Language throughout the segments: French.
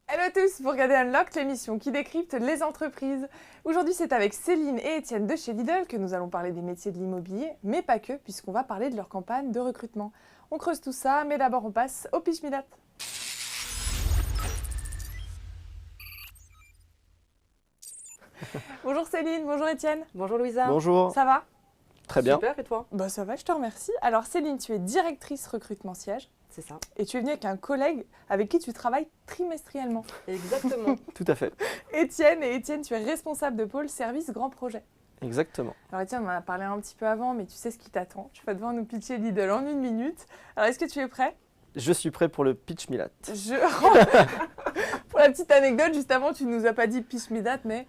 Hello à tous, vous regardez Unlock, l'émission qui décrypte les entreprises. Aujourd'hui, c'est avec Céline et Étienne de chez Lidl que nous allons parler des métiers de l'immobilier, mais pas que, puisqu'on va parler de leur campagne de recrutement. On creuse tout ça, mais d'abord on passe au Pitch Milat. Bonjour Céline, bonjour Étienne. Bonjour Louisa. Bonjour. Ça va? Très bien. Super, et toi? Bah ça va, je te remercie. Alors Céline, tu es directrice recrutement siège C'est ça. et tu es venue avec un collègue avec qui tu travailles trimestriellement. Exactement. Tout à fait. Étienne, tu es responsable de pôle service grand projet. Exactement. Alors Étienne, on en a parlé un petit peu avant, mais tu sais ce qui t'attend. Tu vas devoir nous pitcher Lidl en 1 minute. Alors est-ce que tu es prêt? Je suis prêt pour le pitch Milat. Pour la petite anecdote, juste avant, tu nous as pas dit pitch me that, mais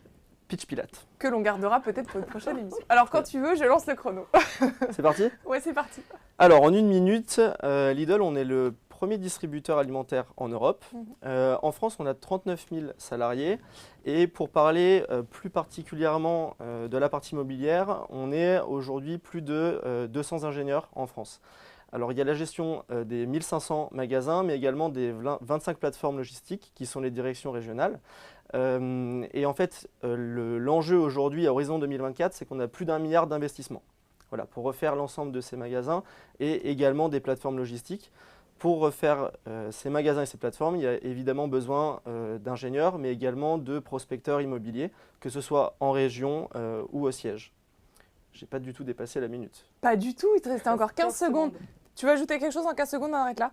Pitch Pilat. que l'on gardera peut-être pour une prochaine émission. Alors quand tu veux, je lance le chrono. C'est parti? Ouais, c'est parti. Alors, en 1 minute, Lidl, on est le premier distributeur alimentaire en Europe. En France, on a 39 000 salariés. Et pour parler plus particulièrement de la partie immobilière, on est aujourd'hui plus de 200 ingénieurs en France. Alors, il y a la gestion des 1500 magasins, mais également des 25 plateformes logistiques qui sont les directions régionales. Et en fait, l'enjeu aujourd'hui à horizon 2024, c'est qu'on a plus d'1 milliard d'investissements. Voilà, pour refaire l'ensemble de ces magasins et également des plateformes logistiques. Pour refaire ces magasins et ces plateformes, il y a évidemment besoin d'ingénieurs, mais également de prospecteurs immobiliers, que ce soit en région ou au siège. Je n'ai pas du tout dépassé la minute. Pas du tout, il te restait encore 15 secondes. Tu veux ajouter quelque chose en 15 secondes, on arrête là?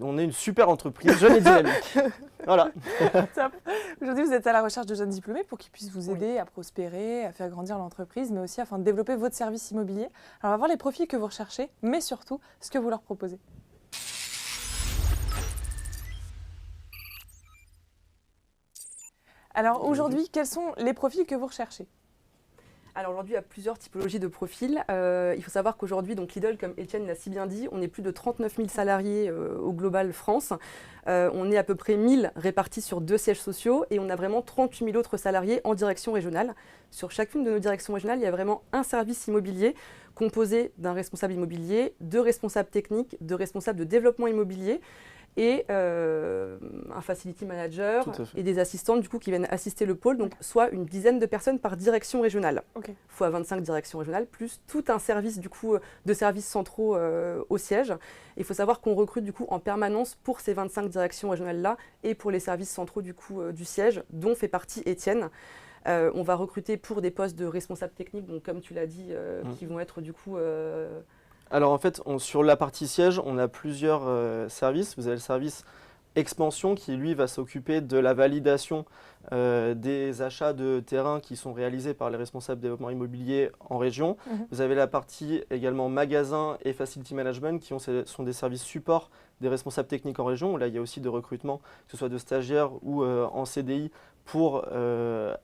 On est une super entreprise, jeune et dynamique. Voilà. Top. Aujourd'hui, vous êtes à la recherche de jeunes diplômés pour qu'ils puissent vous aider à prospérer, à faire grandir l'entreprise, mais aussi afin de développer votre service immobilier. Alors, on va voir les profils que vous recherchez, mais surtout ce que vous leur proposez. Alors aujourd'hui, quels sont les profils que vous recherchez? Alors aujourd'hui, il y a plusieurs typologies de profils. Il faut savoir qu'aujourd'hui, donc Lidl, comme Étienne l'a si bien dit, on est plus de 39 000 salariés au global France. On est à peu près 1000 répartis sur 2 sièges sociaux et on a vraiment 38 000 autres salariés en direction régionale. Sur chacune de nos directions régionales, il y a vraiment un service immobilier composé d'un responsable immobilier, de responsables techniques, de responsables de développement immobilier et un facility manager et des assistantes du coup, qui viennent assister le pôle, donc soit une dizaine de personnes par direction régionale, fois 25 directions régionales, plus tout un service du coup, de services centraux au siège. Il faut savoir qu'on recrute du coup en permanence pour ces 25 directions régionales-là et pour les services centraux du, coup, du siège, dont fait partie Étienne. On va recruter pour des postes de responsables techniques, donc comme tu l'as dit, qui vont être du coup... Alors en fait, sur la partie siège, on a plusieurs services. Vous avez le service expansion qui lui va s'occuper de la validation des achats de terrain qui sont réalisés par les responsables développement immobilier en région. Vous avez la partie également magasin et facility management qui sont des services support des responsables techniques en région. Là, il y a aussi de recrutement, que ce soit de stagiaires ou en CDI, pour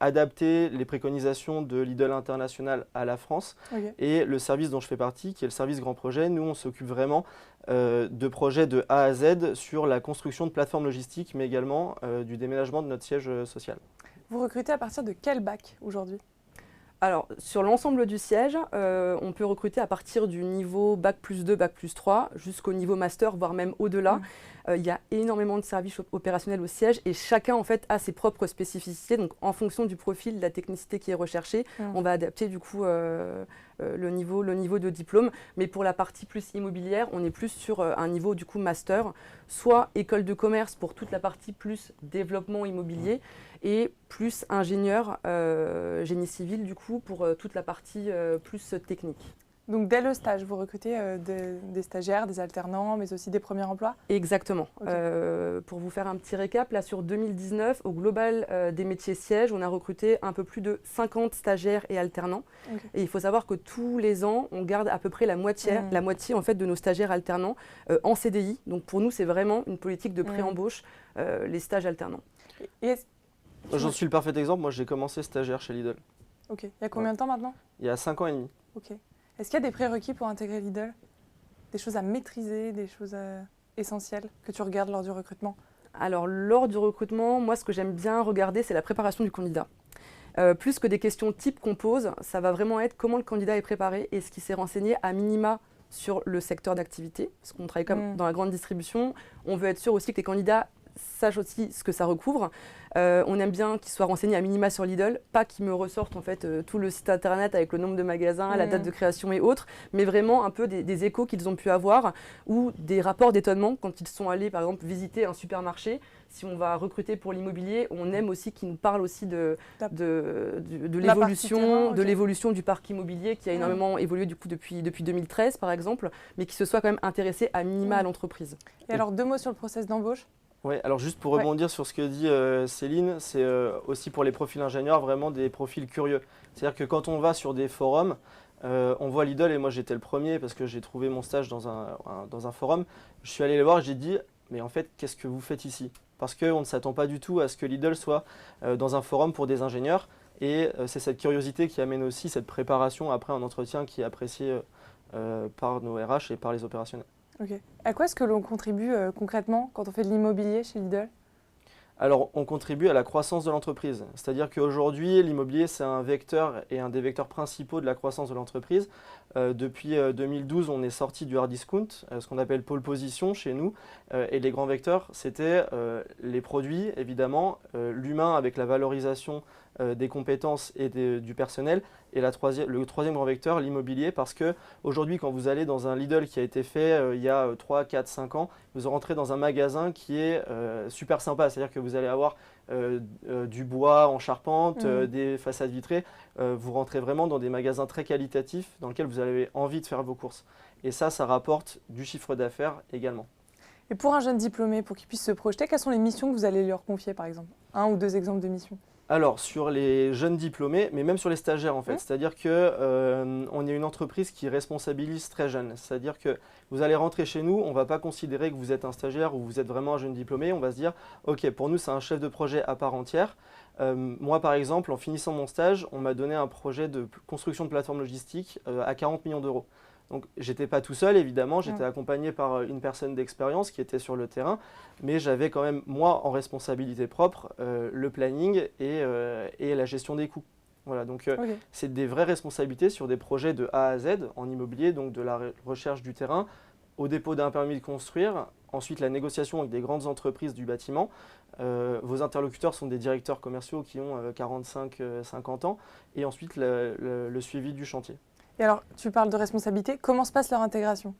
adapter les préconisations de Lidl International à la France. Et le service dont je fais partie, qui est le service grand projet, nous, on s'occupe vraiment de projets de A à Z sur la construction de plateformes logistiques, mais également du déménagement de notre siège social. Vous recrutez à partir de quel bac aujourd'hui? Alors, sur l'ensemble du siège, on peut recruter à partir du niveau Bac plus 2, Bac plus 3, jusqu'au niveau master, voire même au-delà. Il y a énormément de services opérationnels au siège et chacun en fait a ses propres spécificités. Donc, en fonction du profil, de la technicité qui est recherchée, on va adapter du coup le niveau de diplôme. Mais pour la partie plus immobilière, on est plus sur un niveau du coup master, soit école de commerce pour toute la partie plus développement immobilier et plus ingénieur génie civil du coup pour toute la partie plus technique. Donc dès le stage, vous recrutez des stagiaires, des alternants, mais aussi des premiers emplois? Exactement. Pour vous faire un petit récap, là sur 2019, au global des métiers sièges, on a recruté un peu plus de 50 stagiaires et alternants. Et il faut savoir que tous les ans, on garde à peu près la moitié en fait, de nos stagiaires alternants en CDI. Donc pour nous, c'est vraiment une politique de pré-embauche, les stages alternants. J'en suis le parfait exemple. Moi, j'ai commencé stagiaire chez Lidl. Ok. Il y a combien de temps maintenant? Il y a 5 ans et demi. Ok. Est-ce qu'il y a des prérequis pour intégrer Lidl? Des choses à maîtriser, des choses essentielles que tu regardes lors du recrutement? Alors, lors du recrutement, moi, ce que j'aime bien regarder, c'est la préparation du candidat. Plus que des questions type qu'on pose, ça va vraiment être comment le candidat est préparé et ce qui s'est renseigné à minima sur le secteur d'activité, parce qu'on travaille comme dans la grande distribution. On veut être sûr aussi que les candidats sachent aussi ce que ça recouvre. On aime bien qu'ils soient renseignés à minima sur Lidl, pas qu'ils me ressortent en fait tout le site internet avec le nombre de magasins, la date de création et autres, mais vraiment un peu des échos qu'ils ont pu avoir ou des rapports d'étonnement quand ils sont allés par exemple visiter un supermarché. Si on va recruter pour l'immobilier, on aime aussi qu'ils nous parlent aussi de l'évolution du parc immobilier qui a énormément évolué du coup depuis 2013 par exemple, mais qui se soit quand même intéressé à minima à l'entreprise. Et alors 2 mots sur le process d'embauche. Oui, alors juste pour rebondir sur ce que dit Céline, c'est aussi pour les profils ingénieurs vraiment des profils curieux. C'est-à-dire que quand on va sur des forums, on voit Lidl et moi j'étais le premier parce que j'ai trouvé mon stage dans un forum. Je suis allé les voir et j'ai dit mais en fait qu'est-ce que vous faites ici? Parce qu'on ne s'attend pas du tout à ce que Lidl soit dans un forum pour des ingénieurs et c'est cette curiosité qui amène aussi cette préparation après un entretien qui est apprécié par nos RH et par les opérationnels. Ok. À quoi est-ce que l'on contribue concrètement quand on fait de l'immobilier chez Lidl? Alors, on contribue à la croissance de l'entreprise. C'est-à-dire qu'aujourd'hui, l'immobilier, c'est un vecteur et un des vecteurs principaux de la croissance de l'entreprise. Depuis 2012, on est sorti du hard discount, ce qu'on appelle pole position chez nous. Et les grands vecteurs, c'était les produits, évidemment, l'humain avec la valorisation des compétences et du personnel. Et le troisième grand vecteur, l'immobilier, parce qu'aujourd'hui, quand vous allez dans un Lidl qui a été fait il y a 3, 4, 5 ans, vous rentrez dans un magasin qui est super sympa. C'est-à-dire que vous allez avoir du bois en charpente, des façades vitrées. Vous rentrez vraiment dans des magasins très qualitatifs dans lesquels vous avez envie de faire vos courses. Et ça rapporte du chiffre d'affaires également. Et pour un jeune diplômé, pour qu'il puisse se projeter, quelles sont les missions que vous allez leur confier par exemple? 1 ou 2 exemples de missions? Alors, sur les jeunes diplômés, mais même sur les stagiaires en fait, c'est-à-dire qu'on est une entreprise qui responsabilise très jeune. C'est-à-dire que vous allez rentrer chez nous, on ne va pas considérer que vous êtes un stagiaire ou vous êtes vraiment un jeune diplômé, on va se dire « Ok, pour nous c'est un chef de projet à part entière ». Moi par exemple, en finissant mon stage, on m'a donné un projet de construction de plateforme logistique à 40 millions d'euros. Donc j'étais pas tout seul évidemment, j'étais accompagné par une personne d'expérience qui était sur le terrain, mais j'avais quand même moi en responsabilité propre le planning et la gestion des coûts. Voilà, donc c'est des vraies responsabilités sur des projets de A à Z en immobilier, donc de la recherche du terrain au dépôt d'un permis de construire, ensuite la négociation avec des grandes entreprises du bâtiment. Vos interlocuteurs sont des directeurs commerciaux qui ont 45-50 ans et ensuite le suivi du chantier. Et alors, tu parles de responsabilité, comment se passe leur intégration?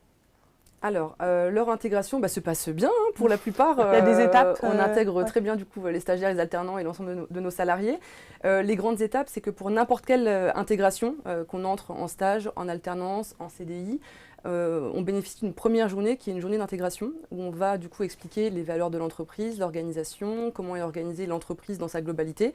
Alors, leur intégration se passe bien pour la plupart. Il y a des étapes. On intègre très bien du coup les stagiaires, les alternants et l'ensemble de nos salariés. Les grandes étapes, c'est que pour n'importe quelle intégration, qu'on entre en stage, en alternance, en CDI, on bénéficie d'une première journée qui est une journée d'intégration où on va du coup expliquer les valeurs de l'entreprise, l'organisation, comment est organisée l'entreprise dans sa globalité,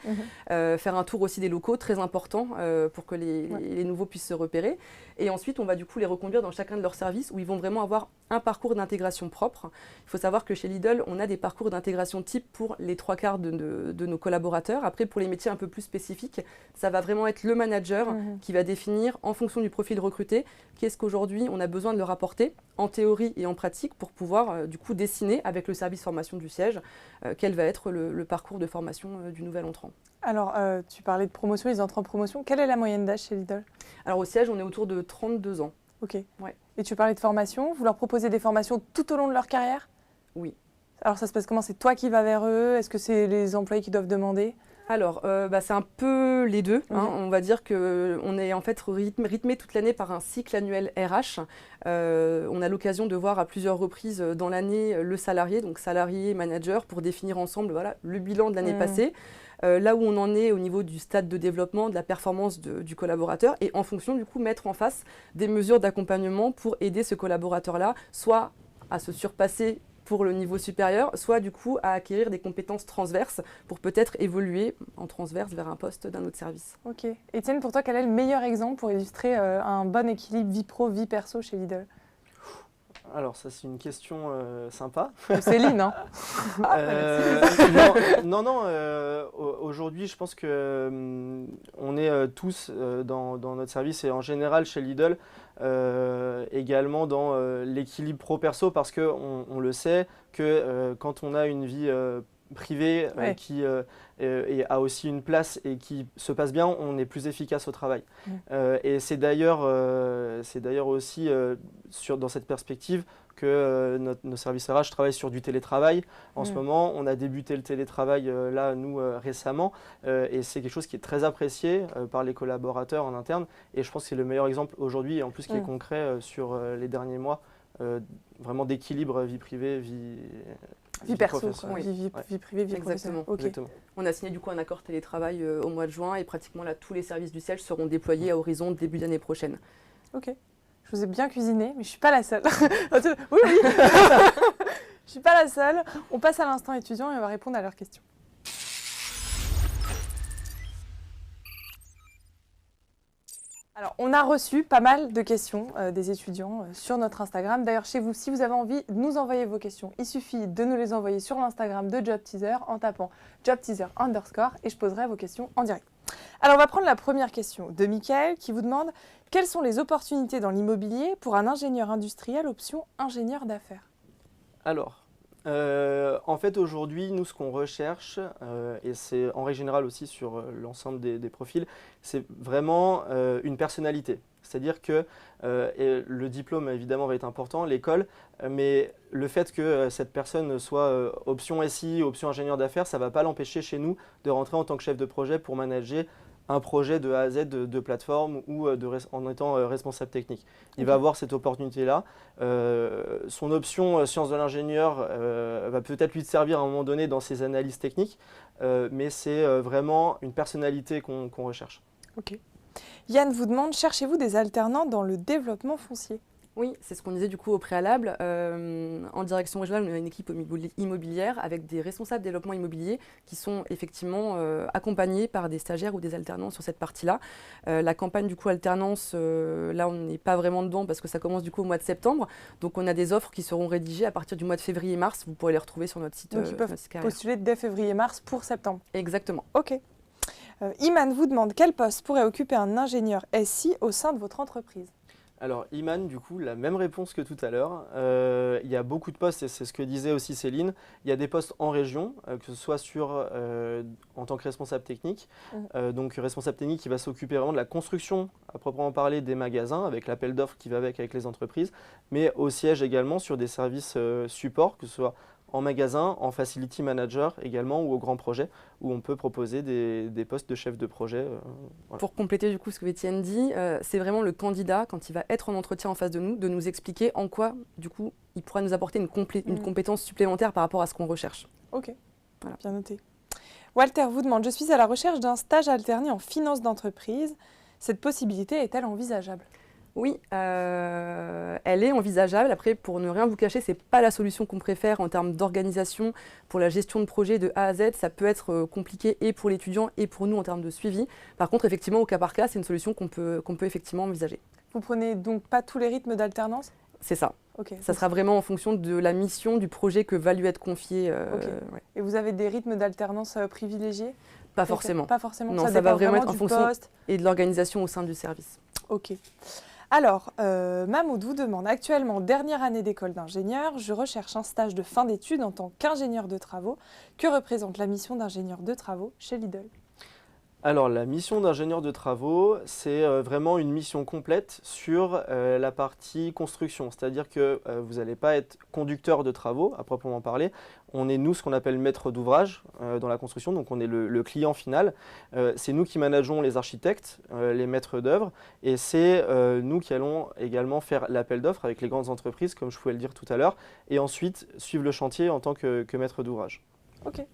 faire un tour aussi des locaux, très important pour que les nouveaux puissent se repérer. Et ensuite, on va du coup les reconduire dans chacun de leurs services où ils vont vraiment avoir un parcours d'intégration propre. Il faut savoir que chez Lidl, on a des parcours d'intégration type pour les 3/4 de nos collaborateurs. Après, pour les métiers un peu plus spécifiques, ça va vraiment être le manager qui va définir en fonction du profil recruté qu'est-ce qu'aujourd'hui on a besoin de leur apporter en théorie et en pratique pour pouvoir du coup dessiner avec le service formation du siège quel va être le parcours de formation du nouvel entrant. Alors, tu parlais de promotion, ils entrent en promotion. Quelle est la moyenne d'âge chez Lidl? Alors au siège, on est autour de 32 ans. Ok. Ouais. Et tu parlais de formation, vous leur proposez des formations tout au long de leur carrière? Oui. Alors ça se passe comment? C'est toi qui vas vers eux? Est-ce que c'est les employés qui doivent demander? Alors, c'est un peu les deux. On va dire qu'on est en fait rythmé toute l'année par un cycle annuel RH. On a l'occasion de voir à plusieurs reprises dans l'année le salarié, donc salarié, manager, pour définir ensemble le bilan de l'année passée. Là où on en est au niveau du stade de développement, de la performance du collaborateur, et en fonction du coup mettre en face des mesures d'accompagnement pour aider ce collaborateur-là, soit à se surpasser pour le niveau supérieur, soit du coup à acquérir des compétences transverses pour peut-être évoluer en transverse vers un poste d'un autre service. Ok. Étienne, pour toi, quel est le meilleur exemple pour illustrer un bon équilibre vie pro, vie perso chez Lidl? Alors ça c'est une question sympa. Céline, hein. Non, aujourd'hui je pense que on est tous dans notre service et en général chez Lidl également dans l'équilibre pro-perso parce qu'on le sait que quand on a une vie privé Ouais. qui a aussi une place et qui se passe bien, on est plus efficace au travail. Et c'est d'ailleurs aussi dans cette perspective que nos services RH travaillent sur du télétravail. En ce moment, on a débuté le télétravail récemment et c'est quelque chose qui est très apprécié par les collaborateurs en interne. Et je pense que c'est le meilleur exemple aujourd'hui et en plus qui est concret sur les derniers mois, vraiment d'équilibre vie privée, vie perso, professionnelle. vie privée, vie Exactement. professionnelle. Ok. Exactement. On a signé du coup un accord télétravail au mois de juin et pratiquement là tous les services du siège seront déployés à horizon début d'année prochaine. Ok. Je vous ai bien cuisiné, mais je suis pas la seule. Oui, oui. Je suis pas la seule. On passe à l'instant étudiant et on va répondre à leurs questions. Alors, on a reçu pas mal de questions des étudiants sur notre Instagram. D'ailleurs, chez vous, si vous avez envie de nous envoyer vos questions, il suffit de nous les envoyer sur l'Instagram de JobTeaser en tapant JobTeaser_ et je poserai vos questions en direct. Alors, on va prendre la première question de Michael qui vous demande « Quelles sont les opportunités dans l'immobilier pour un ingénieur industriel option ingénieur d'affaires ?» Alors, en fait, aujourd'hui, nous, ce qu'on recherche, et c'est en règle générale aussi sur l'ensemble des profils, c'est vraiment une personnalité. C'est-à-dire que et le diplôme, évidemment, va être important, l'école, mais le fait que cette personne soit option SI, option ingénieur d'affaires, ça ne va pas l'empêcher chez nous de rentrer en tant que chef de projet pour manager un projet de A à Z de plateforme ou en étant responsable technique. Il va avoir cette opportunité-là. Son option sciences de l'ingénieur va peut-être lui servir à un moment donné dans ses analyses techniques, mais c'est vraiment une personnalité qu'on recherche. Ok. Yann vous demande, cherchez-vous des alternants dans le développement foncier ? Oui, c'est ce qu'on disait du coup au préalable. En direction régionale, on a une équipe immobilière avec des responsables développement immobilier qui sont effectivement accompagnés par des stagiaires ou des alternants sur cette partie-là. La campagne du coup alternance, là on n'est pas vraiment dedans parce que ça commence du coup au mois de septembre. Donc on a des offres qui seront rédigées à partir du mois de février-mars. Vous pourrez les retrouver sur notre site. Donc ils peuvent postuler dès février-mars pour septembre. Exactement. Ok. Iman vous demande quel poste pourrait occuper un ingénieur SI au sein de votre entreprise ? Alors, Iman, du coup, la même réponse que tout à l'heure. Il y a beaucoup de postes, et c'est ce que disait aussi Céline. Il y a des postes en région, que ce soit en tant que responsable technique. Donc, responsable technique qui va s'occuper vraiment de la construction, à proprement parler, des magasins, avec l'appel d'offres qui va avec les entreprises, mais au siège également sur des services support, que ce soit en magasin, en facility manager également ou au grand projet où on peut proposer des postes de chef de projet. Voilà. Pour compléter du coup ce que Étienne dit, c'est vraiment le candidat quand il va être en entretien en face de nous expliquer en quoi du coup il pourra nous apporter une compétence supplémentaire par rapport à ce qu'on recherche. Ok, voilà. Bien noté. Walter vous demande, je suis à la recherche d'un stage alterné en finance d'entreprise. Cette possibilité est-elle envisageable ? Oui, elle est envisageable. Après, pour ne rien vous cacher, ce n'est pas la solution qu'on préfère en termes d'organisation. Pour la gestion de projet de A à Z, ça peut être compliqué et pour l'étudiant et pour nous en termes de suivi. Par contre, effectivement, au cas par cas, c'est une solution qu'on peut effectivement envisager. Vous prenez donc pas tous les rythmes d'alternance ? C'est ça. Okay. Ça sera vraiment en fonction de la mission, du projet que va lui être confié. Ouais. Et vous avez des rythmes d'alternance privilégiés ? Pas forcément. Pas forcément. Non, ça va vraiment être en fonction et de l'organisation au sein du service. Ok. Alors, Mahmoud vous demande, actuellement dernière année d'école d'ingénieur, je recherche un stage de fin d'études en tant qu'ingénieur de travaux. Que représente la mission d'ingénieur de travaux chez Lidl ? Alors, la mission d'ingénieur de travaux, c'est vraiment une mission complète sur la partie construction. C'est-à-dire que vous n'allez pas être conducteur de travaux, à proprement parler. On est, nous, ce qu'on appelle maître d'ouvrage dans la construction, donc on est le client final. C'est nous qui manageons les architectes, les maîtres d'œuvre, et c'est nous qui allons également faire l'appel d'offres avec les grandes entreprises, comme je pouvais le dire tout à l'heure, et ensuite suivre le chantier en tant que maître d'ouvrage. Ok.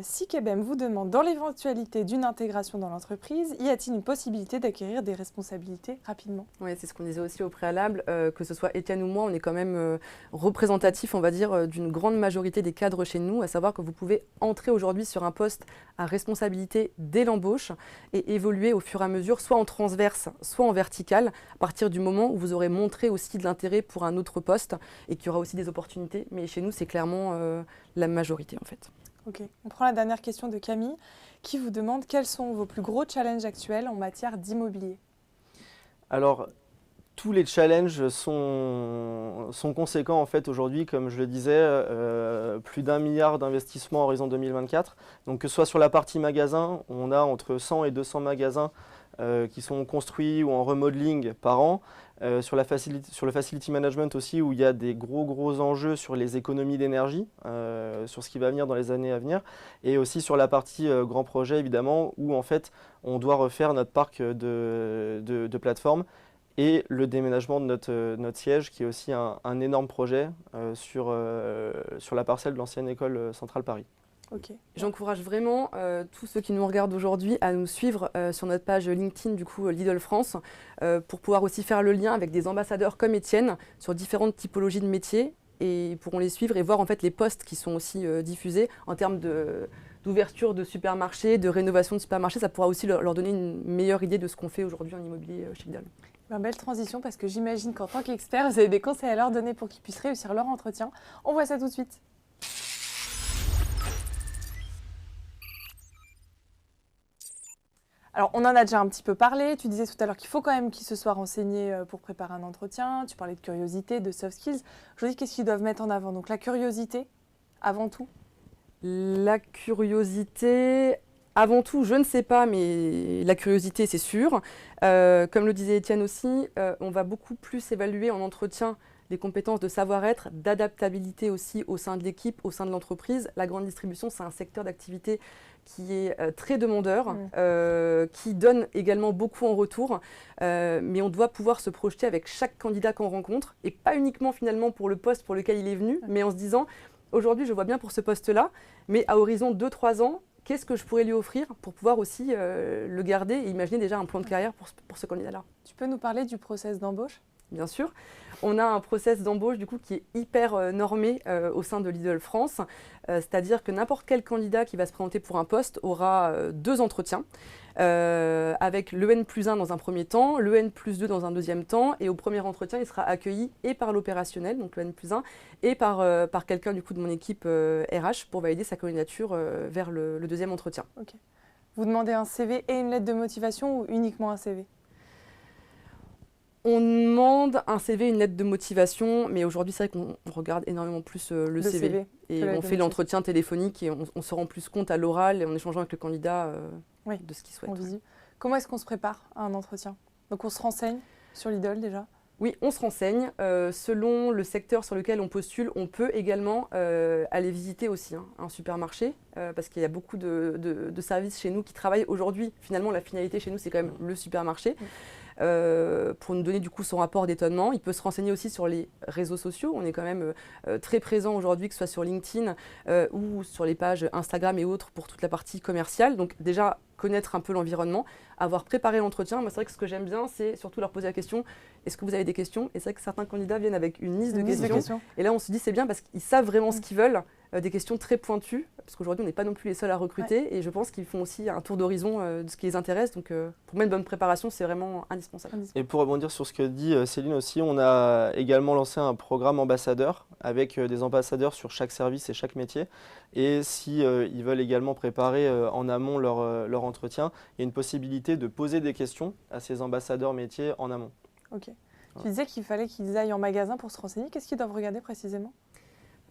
Sikebem vous demande, dans l'éventualité d'une intégration dans l'entreprise, y a-t-il une possibilité d'acquérir des responsabilités rapidement ? Oui, c'est ce qu'on disait aussi au préalable, que ce soit Étienne ou moi, on est quand même représentatif, on va dire, d'une grande majorité des cadres chez nous, à savoir que vous pouvez entrer aujourd'hui sur un poste à responsabilité dès l'embauche et évoluer au fur et à mesure, soit en transverse, soit en vertical, à partir du moment où vous aurez montré aussi de l'intérêt pour un autre poste et qu'il y aura aussi des opportunités. Mais chez nous, c'est clairement la majorité en fait. Ok, on prend la dernière question de Camille qui vous demande quels sont vos plus gros challenges actuels en matière d'immobilier ? Alors, tous les challenges sont conséquents en fait aujourd'hui, comme je le disais, plus d'1 milliard d'investissements à horizon 2024. Donc que ce soit sur la partie magasin, on a entre 100 et 200 magasins qui sont construits ou en remodeling par an. Sur le facility management aussi, où il y a des gros enjeux sur les économies d'énergie, sur ce qui va venir dans les années à venir, et aussi sur la partie grand projet évidemment, où en fait on doit refaire notre parc de plateformes et le déménagement de notre siège, qui est aussi un énorme projet sur la parcelle de l'ancienne école centrale Paris. Okay. J'encourage vraiment tous ceux qui nous regardent aujourd'hui à nous suivre sur notre page LinkedIn du coup Lidl France pour pouvoir aussi faire le lien avec des ambassadeurs comme Étienne sur différentes typologies de métiers, et ils pourront les suivre et voir en fait les posts qui sont aussi diffusés en termes d'ouverture de supermarchés, de rénovation de supermarchés. Ça pourra aussi leur donner une meilleure idée de ce qu'on fait aujourd'hui en immobilier chez Lidl. Belle transition, parce que j'imagine qu'en tant qu'expert, vous avez des conseils à leur donner pour qu'ils puissent réussir leur entretien. On voit ça tout de suite. Alors, on en a déjà un petit peu parlé. Tu disais tout à l'heure qu'il faut quand même qu'ils se soient renseignés pour préparer un entretien. Tu parlais de curiosité, de soft skills. Aujourd'hui, qu'est-ce qu'ils doivent mettre en avant? Donc, la curiosité, avant tout. La curiosité, avant tout, je ne sais pas, mais la curiosité, c'est sûr. Comme le disait Étienne aussi, on va beaucoup plus évaluer en entretien les compétences de savoir-être, d'adaptabilité aussi au sein de l'équipe, au sein de l'entreprise. La grande distribution, c'est un secteur d'activité qui est très demandeur, qui donne également beaucoup en retour, mais on doit pouvoir se projeter avec chaque candidat qu'on rencontre, et pas uniquement finalement pour le poste pour lequel il est venu, mais en se disant, aujourd'hui je vois bien pour ce poste-là, mais à horizon 2-3 ans, qu'est-ce que je pourrais lui offrir pour pouvoir aussi le garder et imaginer déjà un plan de carrière pour ce candidat-là. Tu peux nous parler du process d'embauche ? Bien sûr. On a un process d'embauche du coup qui est hyper normé au sein de Lidl France, c'est-à-dire que n'importe quel candidat qui va se présenter pour un poste aura 2 entretiens, avec le N+1 dans un premier temps, le N+2 dans un deuxième temps, et au premier entretien, il sera accueilli et par l'opérationnel, donc le N+1, et par quelqu'un du coup de mon équipe RH pour valider sa candidature vers le deuxième entretien. Okay. Vous demandez un CV et une lettre de motivation ou uniquement un CV ? On demande un CV, une lettre de motivation, mais aujourd'hui, c'est vrai qu'on regarde énormément plus le CV. Et on fait l'entretien téléphonique et on se rend plus compte à l'oral et en échangeant avec le candidat de ce qu'il souhaite. Comment est-ce qu'on se prépare à un entretien? Donc on se renseigne sur Lidl déjà? Oui, on se renseigne. Selon le secteur sur lequel on postule, on peut également aller visiter aussi un supermarché, parce qu'il y a beaucoup de services chez nous qui travaillent aujourd'hui. Finalement, la finalité chez nous, c'est quand même le supermarché. Pour nous donner du coup son rapport d'étonnement. Il peut se renseigner aussi sur les réseaux sociaux. On est quand même très présent aujourd'hui, que ce soit sur LinkedIn ou sur les pages Instagram et autres pour toute la partie commerciale. Donc déjà, connaître un peu l'environnement, avoir préparé l'entretien. Moi, c'est vrai que ce que j'aime bien, c'est surtout leur poser la question, est-ce que vous avez des questions? Et c'est vrai que certains candidats viennent avec une liste de questions. Et là, on se dit, c'est bien parce qu'ils savent vraiment ce qu'ils veulent, des questions très pointues, parce qu'aujourd'hui, on n'est pas non plus les seuls à recruter. Et je pense qu'ils font aussi un tour d'horizon de ce qui les intéresse. Donc, pour mettre une bonne préparation, c'est vraiment indispensable. Et pour rebondir sur ce que dit Céline aussi, on a également lancé un programme ambassadeur avec des ambassadeurs sur chaque service et chaque métier. Et si ils veulent également préparer en amont leur entretien, il y a une possibilité de poser des questions à ces ambassadeurs métiers en amont. Ok. Tu disais qu'il fallait qu'ils aillent en magasin pour se renseigner. Qu'est-ce qu'ils doivent regarder précisément?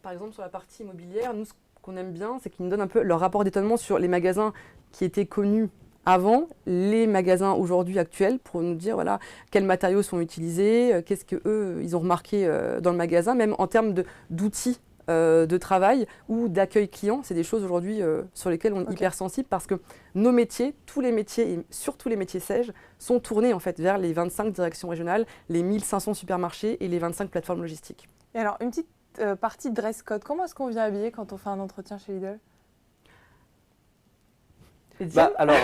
Par exemple, sur la partie immobilière, nous, ce qu'on aime bien, c'est qu'ils nous donnent un peu leur rapport d'étonnement sur les magasins qui étaient connus avant, les magasins aujourd'hui actuels, pour nous dire voilà, quels matériaux sont utilisés, qu'est-ce qu'eux, ils ont remarqué dans le magasin, même en termes d'outils de travail ou d'accueil client. C'est des choses aujourd'hui sur lesquelles on est hyper sensible, parce que nos métiers, tous les métiers, et surtout les métiers SAIG, sont tournés en fait vers les 25 directions régionales, les 1500 supermarchés et les 25 plateformes logistiques. Et alors, une petite partie de dress code, comment est-ce qu'on vient habiller quand on fait un entretien chez Lidl? Alors,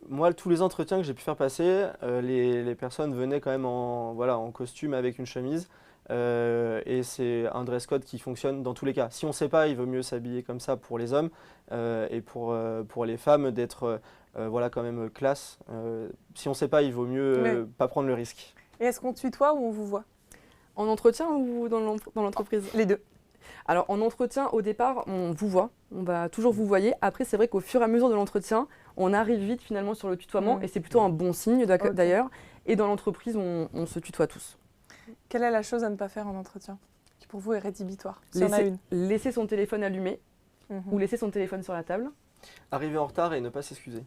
moi, tous les entretiens que j'ai pu faire passer, les personnes venaient quand même en costume avec une chemise. Et c'est un dress code qui fonctionne dans tous les cas. Si on ne sait pas, il vaut mieux s'habiller comme ça pour les hommes, et pour les femmes d'être quand même classe. Si on ne sait pas, il vaut mieux pas prendre le risque. Et est-ce qu'on tutoie ou on vous voit? En entretien ou dans l'entreprise? Les deux. Alors en entretien, au départ, on vous voit, on va toujours vous voyer. Après, c'est vrai qu'au fur et à mesure de l'entretien, on arrive vite finalement sur le tutoiement, et c'est plutôt un bon signe d'ailleurs. Et dans l'entreprise, on se tutoie tous. Quelle est la chose à ne pas faire en entretien qui pour vous est rédhibitoire? S'il y en a une. Laisser son téléphone allumé ou laisser son téléphone sur la table. Arriver en retard et ne pas s'excuser.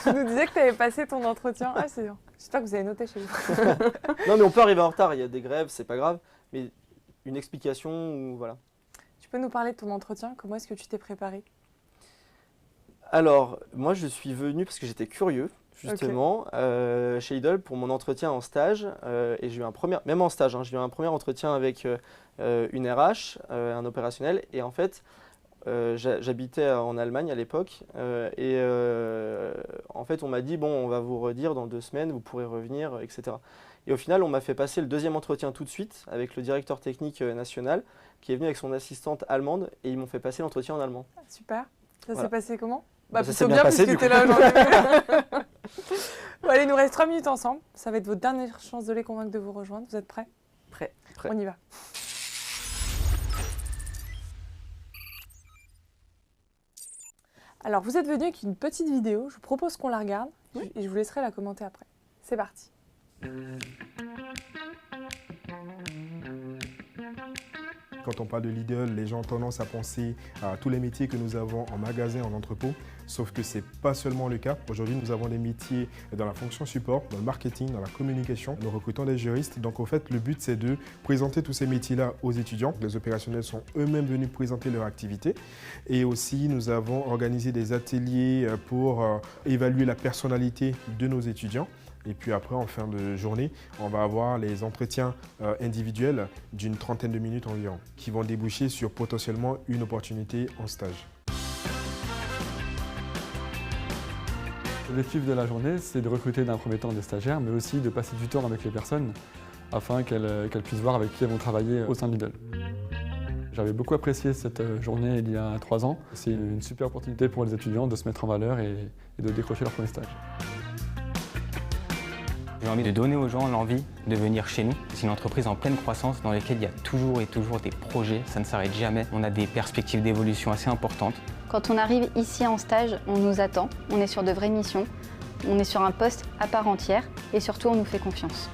Tu nous disais que tu avais passé ton entretien. Ah, c'est bien. J'espère que vous avez noté chez vous. Non, mais on peut arriver en retard, il y a des grèves, c'est pas grave, mais une explication ou voilà. Tu peux nous parler de ton entretien? Comment est-ce que tu t'es préparé? Alors, moi je suis venu parce que j'étais curieux, justement, chez Lidl pour mon entretien en stage. Et j'ai eu même en stage, j'ai eu un premier entretien avec une RH, un opérationnel. Et en fait, j'habitais en Allemagne à l'époque. En fait, on m'a dit, bon, on va vous redire dans 2 semaines, vous pourrez revenir, etc. Et au final, on m'a fait passer le deuxième entretien tout de suite avec le directeur technique national qui est venu avec son assistante allemande et ils m'ont fait passer l'entretien en allemand. Super. Ça Voilà. s'est passé comment? Ça Plutôt s'est bien passé, puisque du tu es là aujourd'hui. Bon, allez, il nous reste 3 minutes ensemble. Ça va être votre dernière chance de les convaincre de vous rejoindre. Vous êtes prêts? Prêt. On y va. Alors, vous êtes venu avec une petite vidéo. Je vous propose qu'on la regarde et je vous laisserai la commenter après. C'est parti. Quand on parle de Lidl, les gens ont tendance à penser à tous les métiers que nous avons en magasin, en entrepôt, sauf que ce n'est pas seulement le cas. Aujourd'hui, nous avons des métiers dans la fonction support, dans le marketing, dans la communication. Nous recrutons des juristes. Donc, en fait, le but, c'est de présenter tous ces métiers-là aux étudiants. Les opérationnels sont eux-mêmes venus présenter leur activité. Et aussi, nous avons organisé des ateliers pour évaluer la personnalité de nos étudiants. Et puis après, en fin de journée, on va avoir les entretiens individuels d'une 30aine de minutes environ, qui vont déboucher sur potentiellement une opportunité en stage. L'objectif de la journée, c'est de recruter d'un premier temps des stagiaires, mais aussi de passer du temps avec les personnes afin qu'elles puissent voir avec qui elles vont travailler au sein de Lidl. J'avais beaucoup apprécié cette journée il y a 3 ans. C'est une super opportunité pour les étudiants de se mettre en valeur et de décrocher leur premier stage. J'ai envie de donner aux gens l'envie de venir chez nous. C'est une entreprise en pleine croissance dans laquelle il y a toujours des projets, ça ne s'arrête jamais. On a des perspectives d'évolution assez importantes. Quand on arrive ici en stage, on nous attend, on est sur de vraies missions, on est sur un poste à part entière et surtout on nous fait confiance.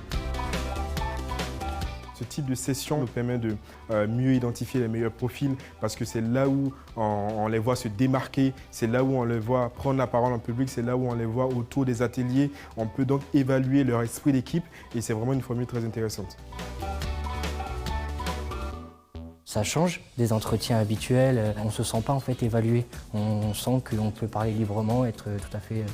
Ce type de session nous permet de mieux identifier les meilleurs profils parce que c'est là où on les voit se démarquer, c'est là où on les voit prendre la parole en public, c'est là où on les voit autour des ateliers. On peut donc évaluer leur esprit d'équipe et c'est vraiment une formule très intéressante. Ça change des entretiens habituels, on ne se sent pas en fait évalué, on sent qu'on peut parler librement, être tout à fait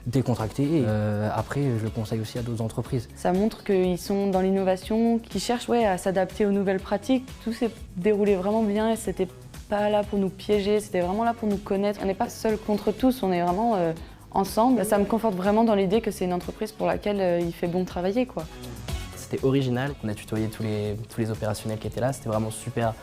décontracté. Et après, je le conseille aussi à d'autres entreprises. Ça montre qu'ils sont dans l'innovation, qu'ils cherchent à s'adapter aux nouvelles pratiques. Tout s'est déroulé vraiment bien et c'était pas là pour nous piéger, c'était vraiment là pour nous connaître. On n'est pas seuls contre tous, on est vraiment ensemble. Ça me conforte vraiment dans l'idée que c'est une entreprise pour laquelle il fait bon travailler, quoi. C'était original, on a tutoyé tous les opérationnels qui étaient là, c'était vraiment super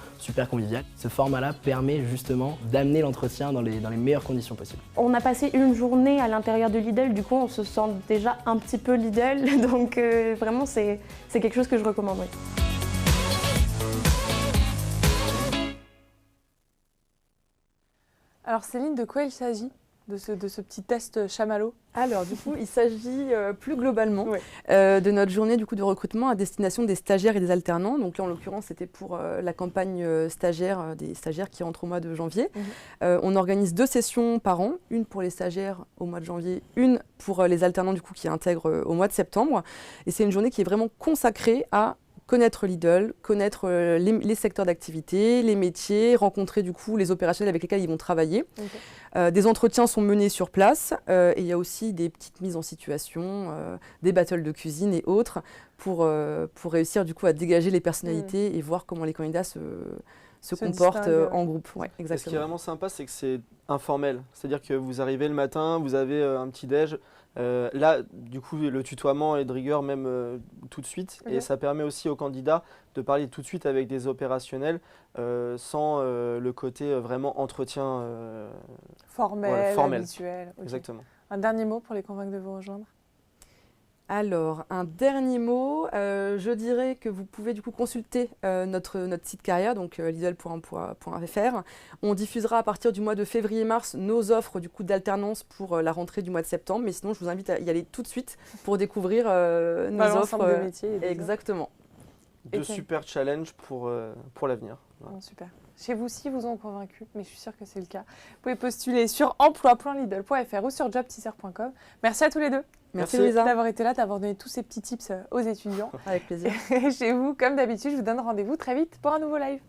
convivial. Ce format-là permet justement d'amener l'entretien dans les meilleures conditions possibles. On a passé une journée à l'intérieur de Lidl, du coup on se sent déjà un petit peu Lidl, donc vraiment c'est quelque chose que je recommande. Oui. Alors Céline, de quoi il s'agit de ce petit test chamallow? Alors du coup, il s'agit plus globalement de notre journée de recrutement à destination des stagiaires et des alternants. Donc là, en l'occurrence, c'était pour la campagne stagiaire, des stagiaires qui rentrent au mois de janvier. On organise 2 sessions par an, une pour les stagiaires au mois de janvier, une pour les alternants qui intègrent au mois de septembre. Et c'est une journée qui est vraiment consacrée à connaître Lidl, connaître les secteurs d'activité, les métiers, rencontrer les opérationnels avec lesquels ils vont travailler. Des entretiens sont menés sur place et il y a aussi des petites mises en situation, des battles de cuisine et autres pour réussir à dégager les personnalités et voir comment les candidats se comportent en groupe. Ouais, exactement. Ce qui est vraiment sympa, c'est que c'est informel. C'est-à-dire que vous arrivez le matin, vous avez un petit déj. Là, du coup, le tutoiement est de rigueur même tout de suite. Et ça permet aussi aux candidats de parler tout de suite avec des opérationnels sans le côté vraiment entretien formel, formel, habituel. Okay. Exactement. Un dernier mot pour les convaincre de vous rejoindre? Alors, un dernier mot, je dirais que vous pouvez du coup consulter notre site carrière, donc lidl.fr. On diffusera à partir du mois de février-mars nos offres du coup d'alternance pour la rentrée du mois de septembre, mais sinon je vous invite à y aller tout de suite pour découvrir nos offres. De métiers. Exactement. De super challenges pour l'avenir. Voilà. Oh, super. Chez vous aussi, vous ont convaincu, mais je suis sûre que c'est le cas. Vous pouvez postuler sur emploi.lidl.fr ou sur jobteaser.com. Merci à tous les deux. Merci Louisa d'avoir été là, d'avoir donné tous ces petits tips aux étudiants. Avec plaisir. Et chez vous, comme d'habitude, je vous donne rendez-vous très vite pour un nouveau live.